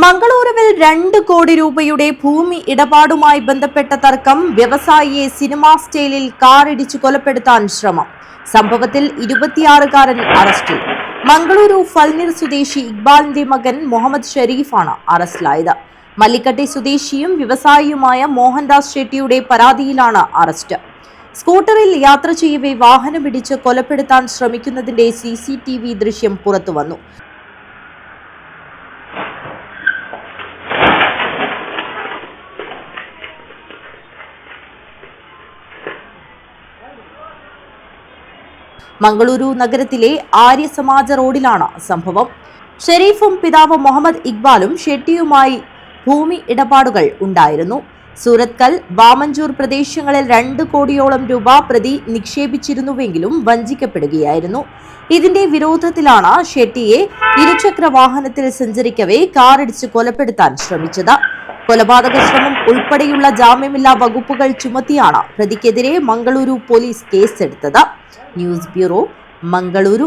മംഗളൂരുവിൽ 2 കോടി രൂപയുടെ ഭൂമി ഇടപാടുമായി ബന്ധപ്പെട്ട തർക്കം വ്യവസായിയെ സിനിമാ സ്റ്റൈലിൽ കാറിടിച്ചു കൊലപ്പെടുത്താൻ ശ്രമം. സംഭവത്തിൽ 26-കാരൻ അറസ്റ്റിൽ. മംഗളൂരു ഫൽനിർ സ്വദേശി ഇക്ബാലിന്റെ മകൻ മുഹമ്മദ് ഷെരീഫാണ് അറസ്റ്റിലായത്. മല്ലിക്കട്ടി സ്വദേശിയും വ്യവസായിയുമായ മോഹൻദാസ് ഷെട്ടിയുടെ പരാതിയിലാണ് അറസ്റ്റ്. സ്കൂട്ടറിൽ യാത്ര ചെയ്യവേ വാഹനമിടിച്ച് കൊലപ്പെടുത്താൻ ശ്രമിക്കുന്നതിന്റെ CCTV ദൃശ്യം പുറത്തുവന്നു. മംഗളൂരു നഗരത്തിലെ ആര്യസമാജ റോഡിലാണ് സംഭവം. ഷെരീഫും പിതാവ് മുഹമ്മദ് ഇക്ബാലും ഷെട്ടിയുമായി ഭൂമി ഇടപാടുകൾ ഉണ്ടായിരുന്നു. സൂറത്കൽ, വാമഞ്ചൂർ പ്രദേശങ്ങളിൽ 2 കോടിയോളം രൂപ പ്രതി നിക്ഷേപിച്ചിരുന്നുവെങ്കിലും വഞ്ചിക്കപ്പെടുകയായിരുന്നു. ഇതിന്റെ വിരോധത്തിലാണ് ഷെട്ടിയെ ഇരുചക്ര വാഹനത്തിൽ സഞ്ചരിക്കവേ കാറിടിച്ച് കൊലപ്പെടുത്താൻ ശ്രമിച്ചത്. കൊലപാതക ശ്രമം ഉൾപ്പെടെയുള്ള ജാമ്യമില്ലാ വകുപ്പുകൾ ചുമത്തിയാണ് പ്രതിക്കെതിരെ മംഗളൂരു പോലീസ് കേസെടുത്തത്. News bureau, Mangaluru.